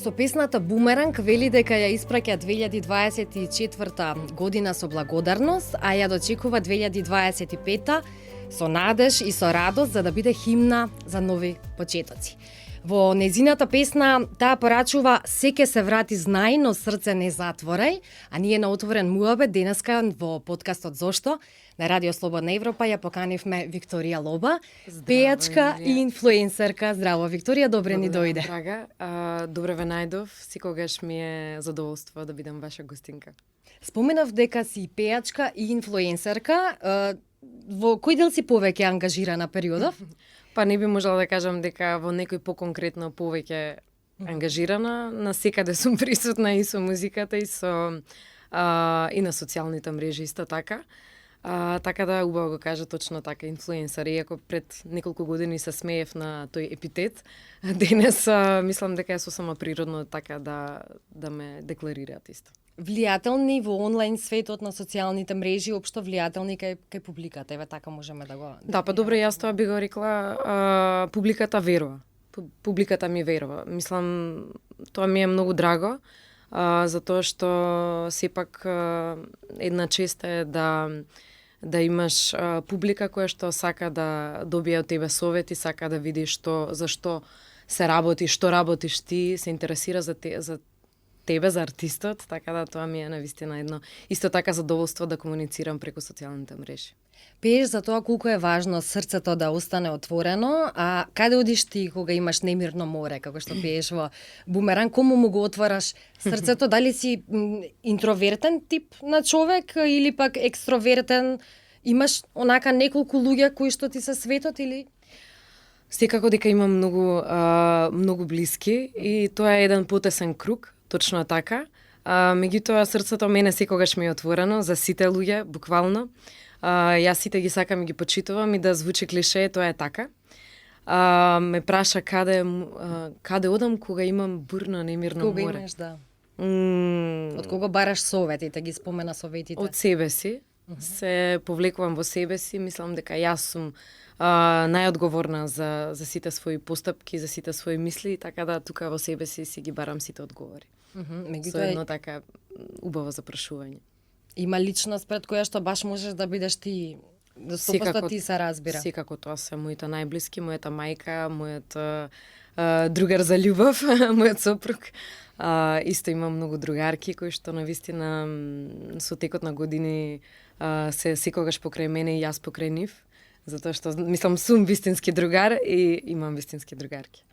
Со песната Бумеранг вели дека ја испраќа 2024 година со благодарност, а ја дочекува 2025 со надеж и со радост за да биде химна за нови почетоци. Во незината песна таа порачува "Секе се врати знај, но срце не затворај", а ние на Отворен муабет денеска во подкастот Зошто на Радио Слободна Европа ја поканивме Викторија Лоба, пејачка и инфлуенсерка. Здраво, Викторија, добре ни дојде. Драга, добре ве најдов, секогаш ми е задоволство да бидам ваша гостинка. Споменав дека си пејачка и инфлуенсерка. Во кој дел си повеќе ангажирана периодов? Па не би можела да кажам дека во некој поконкретно повеќе ангажирана. На секаде сум присутна и со музиката и и на социјалните мрежи исто така. Така да убаво го кажа точно така, инфлуенсер. Иако пред неколку години се смеев на тој епитет, денес мислам дека е сосема природно така да ме декларираат исто. Влијателни во онлайн светот на социјалните мрежи, општо влијателни кај публиката, еве така можеме да го... Да, па добро, јас тоа би го рекла, публиката верува. Публиката ми верува. Мислам, тоа ми е многу драго, затоа што сепак една чест е да имаш публика која што сака да добие од тебе совети, сака да види зашто се работи, што работиш ти, се интересира за тебе, за артистот, така да тоа ми е навистина едно исто така задоволство да комуницирам преку социјалните мрежи. Пееш за тоа колку е важно срцето да остане отворено, а каде одиш ти кога имаш немирно море, како што пееш во Бумеранг, кому му го отвараш срцето? Дали си интровертен тип на човек или пак екстровертен? Имаш онака неколку луѓе кои што ти се светот или? Секако дека имам многу блиски и тоа е еден потесен круг, точно така. Меѓутоа срцето мене секогаш ми е отворено за сите луѓе, буквално. Јас сите ги сакам и ги почитувам и да звучи клише, тоа е така. Ме праша каде одам кога имам бурно немирно море. Кога имаш, да. Од кого бараш советите, ги спомена советите? Од себе си. Се повлекувам во себе си, мислам дека јас сум најодговорна за сите своји постапки, за сите своји мисли, така да тука во себе си ги барам сите одговори. Со едно така убаво запрашување. Има личност пред која што баш можеш да бидеш ти, 100% ти се разбира. Секако тоа се моите најблиски, мојата мајка, мојот другар за љубов, мојот сопруг. Исто имам многу другарки кои што навистина со текот на години се секогаш покрај мене и јас покрај нив, затоа што мислам сум вистински другар и имам вистински другарки.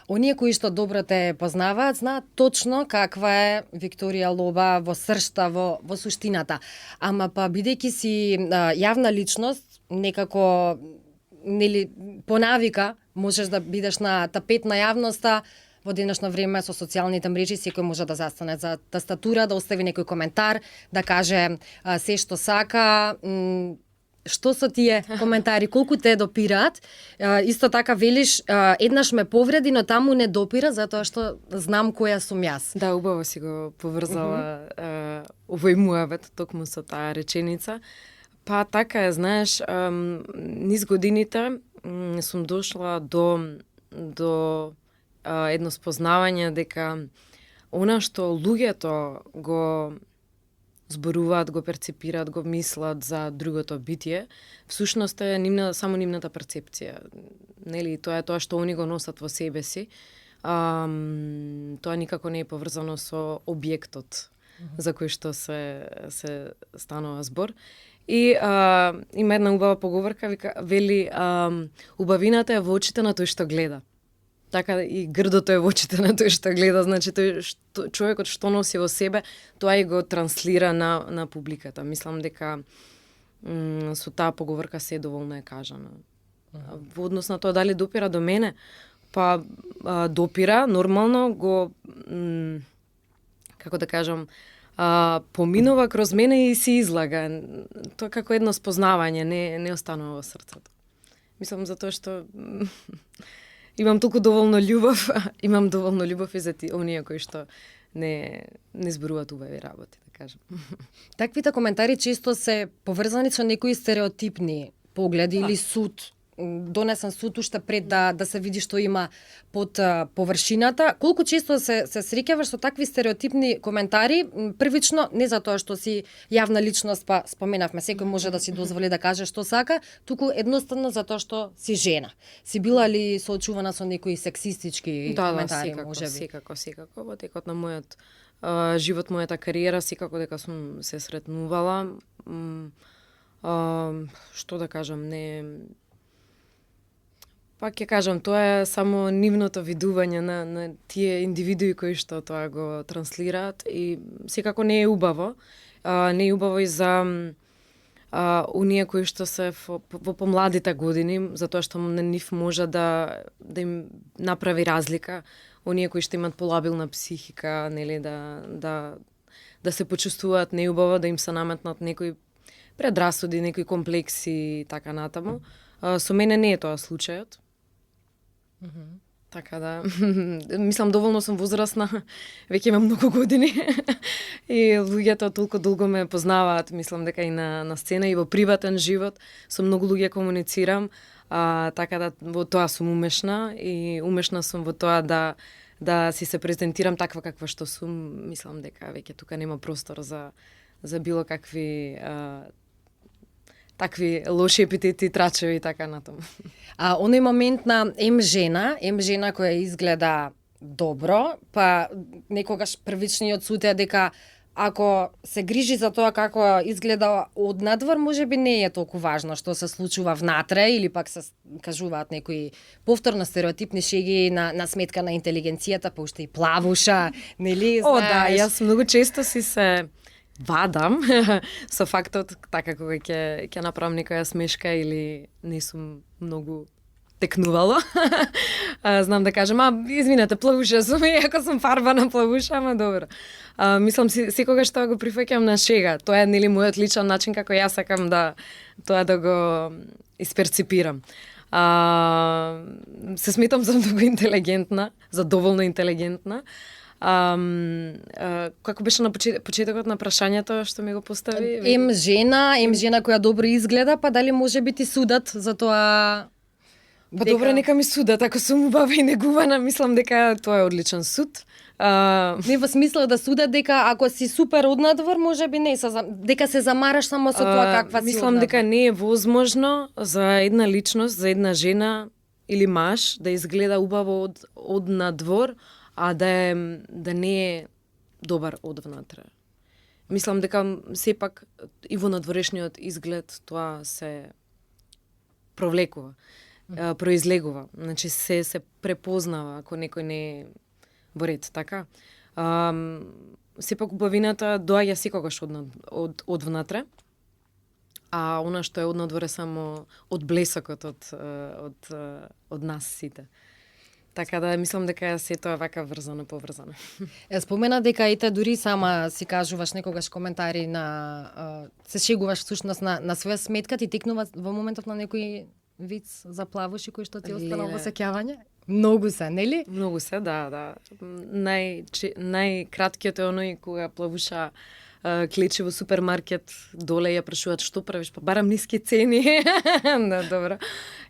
Оние кои што добро те познаваат, знаат точно каква е Викторија Лоба во сршта, во суштината. Ама па бидејќи си јавна личност, некако нели по навика можеш да бидеш на тапет на јавноста. Во денешно време со социјалните мрежи секој може да застане за тастатура, да остави некој коментар, да каже се што сака. Што со тие коментари, колку те допираат? Исто така велиш, еднаш ме повреди, но таму не допира затоа што знам која сум јас. Да, убаво си го поврзала овој муабет токму со таа реченица. Па така е, знаеш, низ годините сум дошла до едно спознавање дека она што луѓето го зборуваат, го перцепираат, го мислат за другото битие, всушност е само нивната перцепција. Нели, тоа е тоа што они го носат во себе си. Тоа никако не е поврзано со објектот за кој што се станува збор. И има една убава поговорка, вели убавината е во очите на тој што гледа. Така и грдото е во очите на тој што гледа, значи човекот што носи во себе, тоа и го транслира на публиката. Мислам дека со таа поговорка се доволно е кажано. Во однос на тоа дали допира до мене, па допира, нормално го како да кажам, поминува кроз мене и се излага. Тоа како едно спознавање, не останува во срцето. Мислам затоа што имам толку доволно љубов и за оние кои што не зборуваат убави работи, да кажам. Таквите коментари често се поврзани со некои стереотипни погледи или суд донесен суд уште пред да се види што има под површината. Колку често се среќаваш со такви стереотипни коментари? Првично, не за тоа што си јавна личност, па споменавме, секој може да си дозволи да каже што сака, туку едноставно за тоа што си жена. Си била ли соочувана со некои сексистички коментари, можеби? Секако. Во текот на мојот живот, мојата кариера, секако дека сум се сретнувала. Што да кажам, не... Пак ќе кажам, тоа е само нивното видување на тие индивидуи кои што тоа го транслираат и секако не е убаво. Не е убаво и за оние кои што се во помладите години, затоа што на нив може да им направи разлика. Оние кои што имаат полабилна психика, нели, да се почувствуваат неубаво, да им се наметнат некои предрасуди, некои комплекси и така натаму. Со мене не е тоа случајот. Така да, мислам доволно сум возрастна, веќе имам многу години и луѓето толку долго ме познаваат, мислам дека и на сцена и во приватен живот со многу луѓе комуницирам, така да во тоа сум умешна и умешна сум во тоа да си се презентирам таква каква што сум. Мислам дека веќе тука нема простор за било какви такви лоши епитети, трачеви и така натаму. Оној момент на ем жена која изгледа добро, па некогаш првичниот суд е дека ако се грижи за тоа како изгледа однадвор, можеби не е толку важно што се случува внатре, или пак се кажуваат некои повторно стереотипни шеги на сметка на интелигенцијата, па уште и плавуша, нели? О, да, јас многу често си се вадам со фактот, така кога ќе направам некоја смешка или не сум многу текнувала. Знам да кажам, извинете, плавуша сум, иако сум фарбана плавуша, ама добро. Мислам, секогаш тоа го прифаќам на шега. Тоа е, нели, мојот личен начин како јас сакам тоа да го исперципирам. Се сметам за многу интелигентна, за доволно интелигентна. Како беше на почетокот на прашањето што ми го постави? Ем жена која добро изгледа, па дали може би ти судат за тоа? Ба добро, нека ми судат, ако сум убава и негувана, мислам дека тоа е одличен суд. Не во смисла да судат дека ако си супер однадвор, може би не дека се замараш само со тоа каква си. Мислам дека не е возможно за една личност, за една жена или маж да изгледа убаво од надвор, а да не е добар од внатре. Мислам дека сепак и во надворешниот изглед тоа се провлекува, произлегува. Значи се препознава ако некој не е во ред, така? Сепак убавината доаѓа секогаш од внатре, а она што е од надворе само од блесокот од нас сите. Така да мислам дека се тоа вака врзано, поврзано. Спомена дека и те дури сама си кажуваш некогаш коментари се шегуваш всушност на своја сметка, ти текнува во моментов на некој виц за плавуши кој што ти останал во сеќавање? Многу се, нели? Многу се, да. Најкраткиот е оној кога плавуша клечи во супермаркет, доле ја прашуваат што правиш, па барам ниски цени. Да, добро.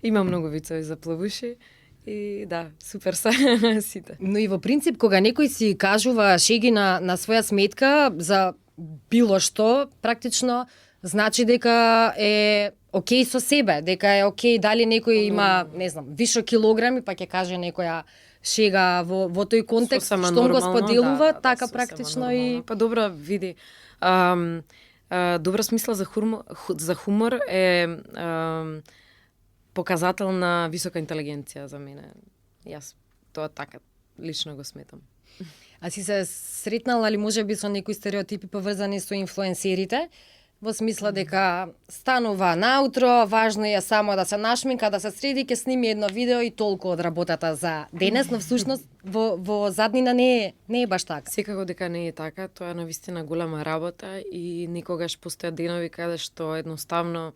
Има многу вицови за плавуши. И да, супер се сите. Но и во принцип, кога некој си кажува шеги на своја сметка за било што, практично значи дека е окей со себе, дека е окей дали некој има, не знам, вишо килограми, па ќе каже некоја шега во тој контекст, што го споделува, така практично и... Па добро, види, добра смисла за хумор е показател на висока интелигенција за мене. Јас тоа така лично го сметам. А си се сретнала ли можеби со некои стереотипи поврзани со инфлуенсерите? Во смисла дека станува наутро, важно е само да се нашминка, да се среди, ќе сними едно видео и толку од работата за денес, но всушност во заднина не е баш така. Секако дека не е така, тоа е навистина голема работа и никогаш постојат денови каде што едноставно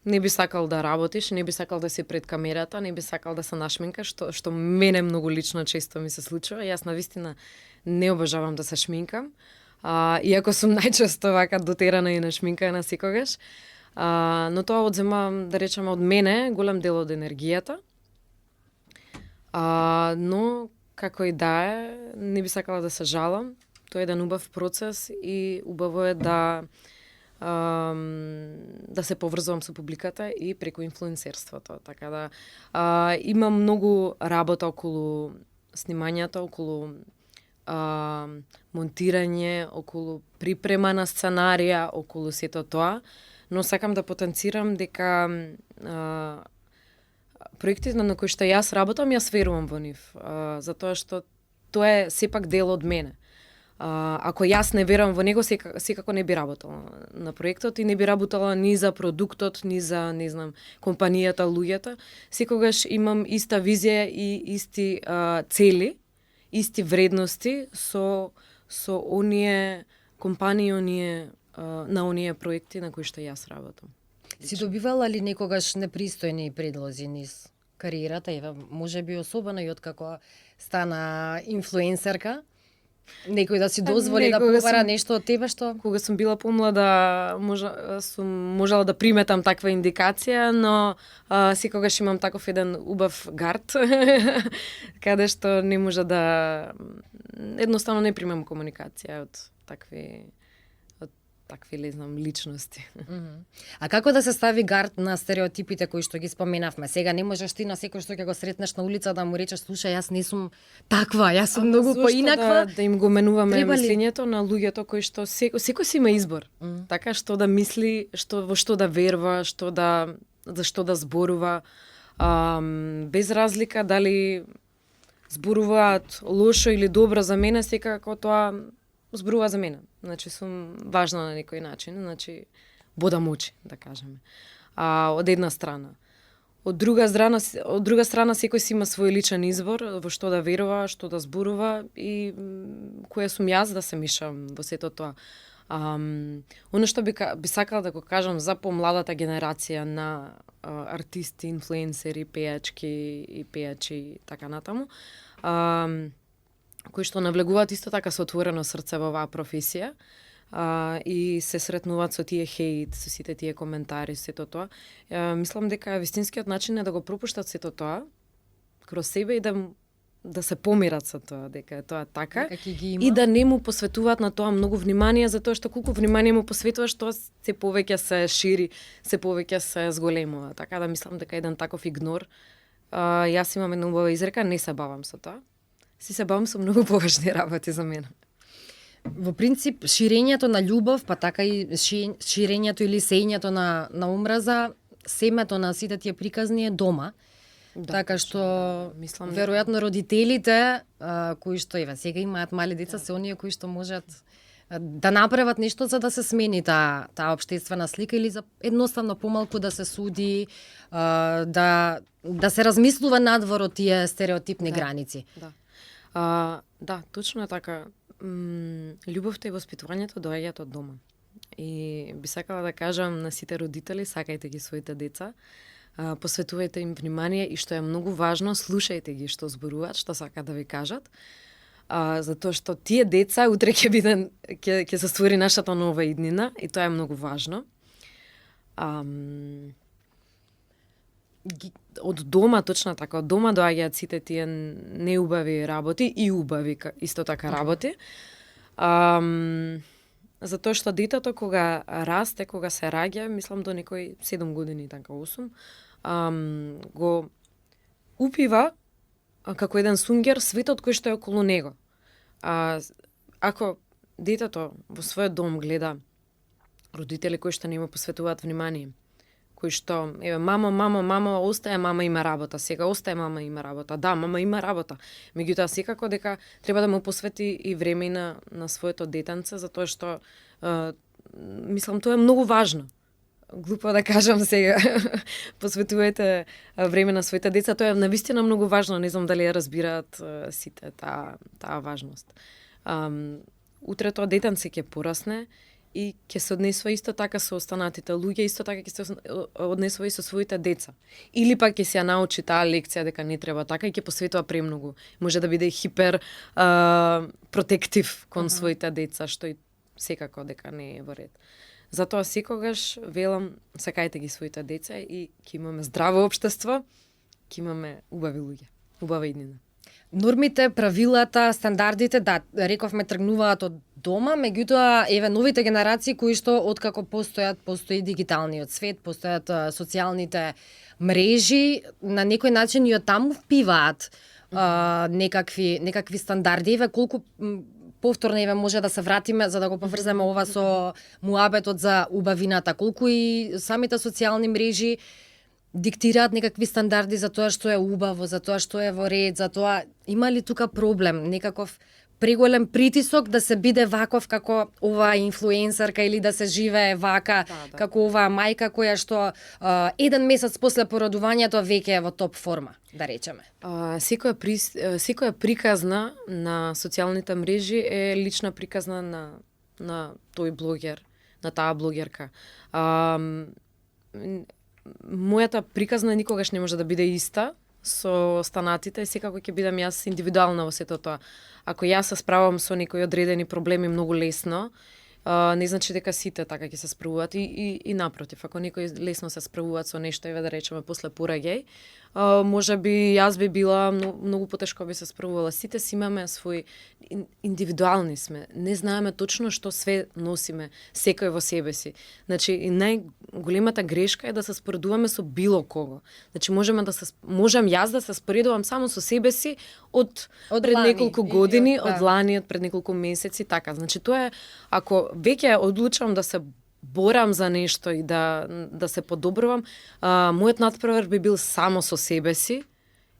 не би сакал да работиш, не би сакал да си пред камерата, не би сакал да се нашминкаш, што мене многу лично често ми се случува. Јас навистина не обожавам да се шминкам. Иако сум најчесто вака дотерана и нашминкана секогаш. Но тоа одзема, да речеме, од мене голем дел од енергијата. Но како и да е, не би сакала да се жалам. Тоа е еден убав процес и убаво е да се поврзувам со публиката и преку инфлуенсерството. Така да имам многу работа околу снимањата, околу монтирање, околу припрема на сценарија, околу сето тоа, но сакам да потенцирам дека проектите на кои што јас работам, јас верувам во нив, затоа што тоа е сепак дел од мене. Ако јас не верувам во него, секако не би работела на проектот и не би работела ни за продуктот, ни за, не знам, компанијата, луѓето. Секогаш имам иста визија и исти цели, исти вредности со оние компании, на оние проекти на кои што јас работам. Си добивала ли некогаш непристојни предлози низ кариерата? Ева, може би особено и откако стана инфлуенсерка? Некој да си дозволи да побара нешто од тебе што... Кога сум била помлада, сум можела да приметам таква индикација, но секогаш имам таков еден убав гард, каде што не може да... Едноставно не примам комуникација од такви, не знам, личности. А како да се стави гард на стереотипите кои што ги споменавме? Сега не можеш ти на секој што ќе го сретнеш на улица да му речеш: "Слушај, јас не сум таква, јас сум многу поинаква." Да им го менуваме мислењето на луѓето кои што секој си има избор. Така што да мисли, во што да верува, за што да зборува, без разлика дали зборуваат лошо или добро за мене, секако тоа зборува за мене. Значи, сум важна на некој начин, значи, бодам очи, да кажеме. Од една страна. Од друга страна, секој си има свој личен избор во што да верува, што да зборува и која сум јас да се мишам во сето тоа. Оно што би сакала да го кажам за помладата генерација на артисти, инфлуенсери, пејачки и пејачи и така натаму, кои што навлегуваат исто така со отворено срце во оваа професија и се сретнуваат со тие хејт, со сите тие коментари, сето тоа. Мислам дека вистинскиот начин е да го пропуштат сето тоа кроз себе и да се помират со тоа, дека е тоа така, и да не му посветуваат на тоа многу внимание, затоа што колку внимание му посветуваш, тоа се повеќе се шири, се повеќе се зголемува. Така да мислам дека еден таков игнор, јас имам една убава изрека, не се бавам со тоа. Се бавам со многу поважни работи за мене. Во принцип, ширењето на љубов, па така и ширењето или сејњето на омраза, семето на сите тие приказни е дома. Да, така што, мислам, веројатно родителите, кои што сега имаат мали деца, се оние кои што можат да направат нешто за да се смени таа општествена слика или за едноставно помалку да се суди, да се размислува надвор од тие стереотипни граници. Да, точно е така. Љубовта и воспитувањето доаѓаат од дома. И би сакала да кажам на сите родители, сакајте ги своите деца, посветувајте им внимание и што е многу важно, слушајте ги што зборуваат, што сакаат да ви кажат, затоа што тие деца утре ќе се створи нашата нова иднина и тоа е многу важно. Од дома, точно така, од дома доаѓаат сите тие неубави работи и убави исто така работи. Затоа што детето кога расте, кога се раѓа, мислам до некои 7 години, така 8, го упива како еден сунгер светот кој што е околу него. Ако детето во својот дом гледа родители кои што не му посветуваат внимание, кои што, мама, остае, мама има работа, сега остае, мама има работа. Да, мама има работа. Меѓутоа, секако дека треба да му посвети и време на своето детенце, затоа што, мислам, тоа е многу важно. Глупо да кажам сега, посветувајте време на своите деца, тоа е навистина многу важно, не знам дали ја разбираат сите таа важност. Утре тоа детенце ќе порасне, и ќе се однесува исто така со останатите луѓе, исто така ќе се однесува и со своите деца. Или пак ќе се ја научи таа лекција дека не треба така и ќе посветува премногу. Може да биде хипер протектив кон своите деца, што и секако дека не е во ред. Затоа секогаш велам, сакајте ги своите деца и ќе имаме здраво општество, ќе имаме убави луѓе, убава иднина. Нормите, правилата, стандардите, да, рековме тргнуваат од дома, меѓутоа еве новите генерации кои што откако постои дигиталниот свет, постојат социјалните мрежи, на некој начин и од таму впиваат некакви стандарди. Еве колку повторно еве може да се вратиме за да го поврземе ова со муабетот за убавината, колку и самите социјални мрежи диктираат некакви стандарди за тоа што е убаво, за тоа што е во ред, за тоа има ли тука проблем, некаков преголем притисок да се биде ваков како оваа инфлуенсерка или да се живее вака како оваа мајка која што еден месец после породувањето веќе е во топ форма, да речеме. Секоја приказна на социјалните мрежи е лична приказна на тој блогер, на таа блогерка. Мојата приказна никогаш не може да биде иста со останатите, секако ќе бидам јас индивидуална во сето тоа. Ако јас се справам со некои одредени проблеми многу лесно, не значи дека сите така ќе се справуваат и напротив, ако некои лесно се справуваат со нешто, еве да речеме после пораѓај, може би јас би била многу потешко би се справувала. Сите си имаме свој индивидуални сме. Не знаеме точно што све носиме секој во себе си. Значи и најголемата грешка е да се споредуваме со било кого. Значи можам јас да се споредувам само со себе си од пред неколку години, од лани, од пред неколку месеци, така. Значи тоа е ако веќе одлучам да се борам за нешто и да се подобрувам, мојот натпревар би бил само со себе си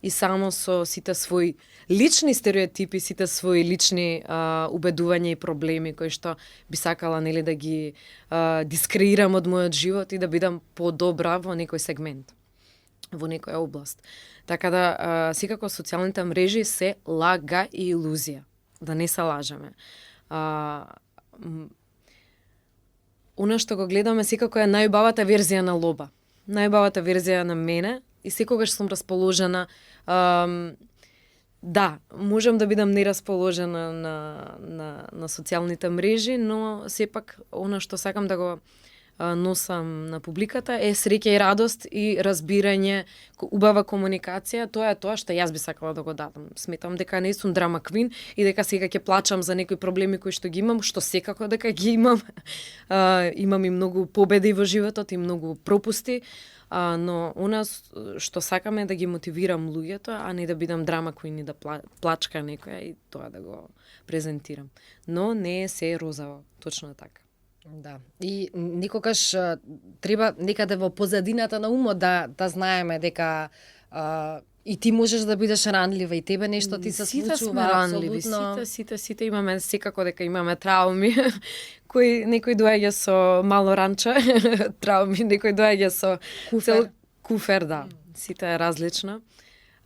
и само со сите своји лични стереотипи, сите своји лични убедувања и проблеми кои што би сакала нели да ги дискреирам од мојот живот и да бидам подобра во некој сегмент, во некоја област. Така да секако социјалните мрежи се лага и илузија, да не се лажеме. Она што го гледаме секако е најубавата верзија на Лоба. Најубавата верзија на мене и секогаш сум расположена. Да, можам да бидам нерасположена на социјалните мрежи, но сепак она што сакам да го носам на публиката е среќа и радост и разбирање, убава комуникација, тоа е тоа што јас би сакала да го дадам. Сметам дека не сум драма квин и дека сега ќе плачам за некои проблеми кои што ги имам, што секако дека ги имам. Имам и многу победи во животот и многу пропусти, но она што сакам е да ги мотивирам луѓето, а не да бидам драма квин и да плачка некоја и тоа да го презентирам. Но не е се розово, точно така. Да. И никогаш треба некаде во позадината на умот да знаеме дека и ти можеш да бидеш ранлива и тебе нешто ти се случува. Сите сме ранливи, сите имаме секако дека имаме трауми. Некој доаѓа со мало ранче, трауми, некој доаѓа со куфер, да. Сите е различно.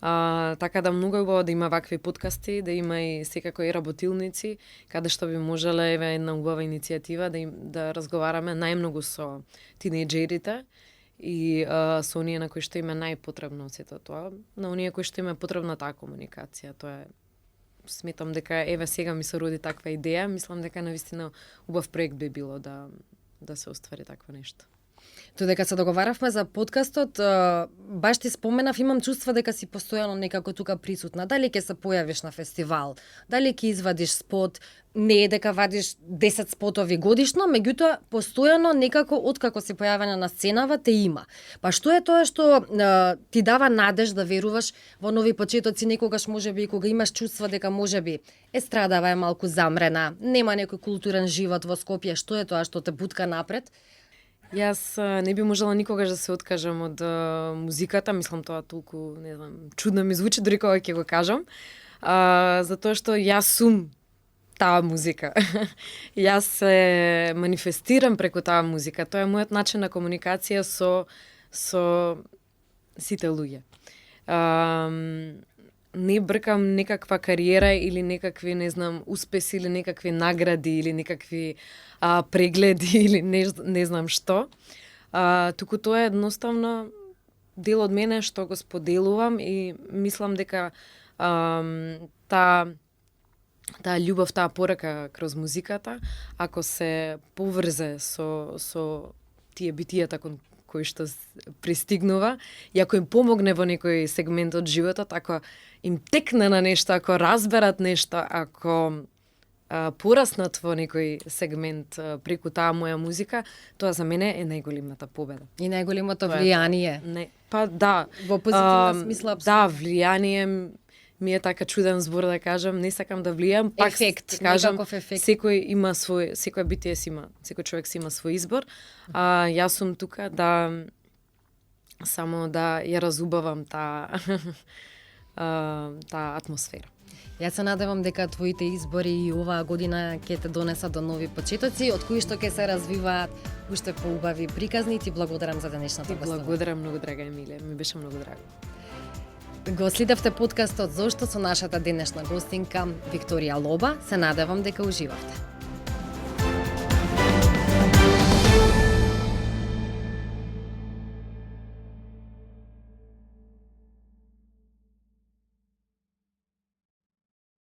Така да многу е убаво да има вакви подкасти, да има и секако и работилници, каде што би можеле еве една убава иницијатива да разговараме најмногу со тинејџерите и со оние на кои што им е најпотребно сето тоа, на оние кои што им е потребна таа комуникација. Тоа е, сметам дека еве сега ми се роди таква идеја, мислам дека навистина убав проект би било да се оствари такво нешто. Додека се договаравме за подкастот, баш ти споменав, имам чувство дека си постојано некако тука присутна. Дали ќе се појавиш на фестивал, дали ќе извадиш спот, не е дека вадиш 10 спотови годишно, меѓутоа постојано некако откако си појавена на сценава те има. Па што е тоа што ти дава надеж да веруваш во нови почетоци, некогаш можеби кога имаш чувство дека можеби естрадава е малку замрена, нема некој културен живот во Скопје, што е тоа што те бутка напред? Јас не би можела никогаш да се откажам од музиката, мислам тоа толку, не знам, чудно ми звучи дори кога ќе го кажам, затоа што јас сум таа музика. Јас се манифестирам преку таа музика. Тоа е мојот начин на комуникација со сите луѓе. Не бркам некаква кариера или некакви, не знам, успеси или некакви награди или некакви прегледи или не знам што. Туку тоа е едноставно дел од мене што го споделувам и мислам дека таа таа љубов, таа порака кроз музиката, ако се поврзе со тие битијата кон кои што пристигнува, и ако им помогне во некој сегмент од животот, ако им текне на нешто, ако разберат нешто, ако пораснат во некој сегмент преку таа моја музика, тоа за мене е најголемата победа. И најголемото Тоа е влијание. Не, па да. Во позитивна смисла, Да, влијание ми е така чуден збор да кажам, не сакам да влијам, пак Ефект, ќе кажам, некаков ефект. секој битие си има, секој човек си има свој избор, а јас сум тука да само да ја разубавам таа атмосфера. Јас се надевам дека твоите избори и оваа година ќе те донесат до нови почетоци, од кои што ќе се развиваат уште поубави приказни. Ти благодарам за денешната Ти гостина. благодарам многу, драга Емилија, ми беше многу драго. Го следевте подкастот Зошто со нашата денешна гостинка Викторија Лоба. Се надевам дека уживавте.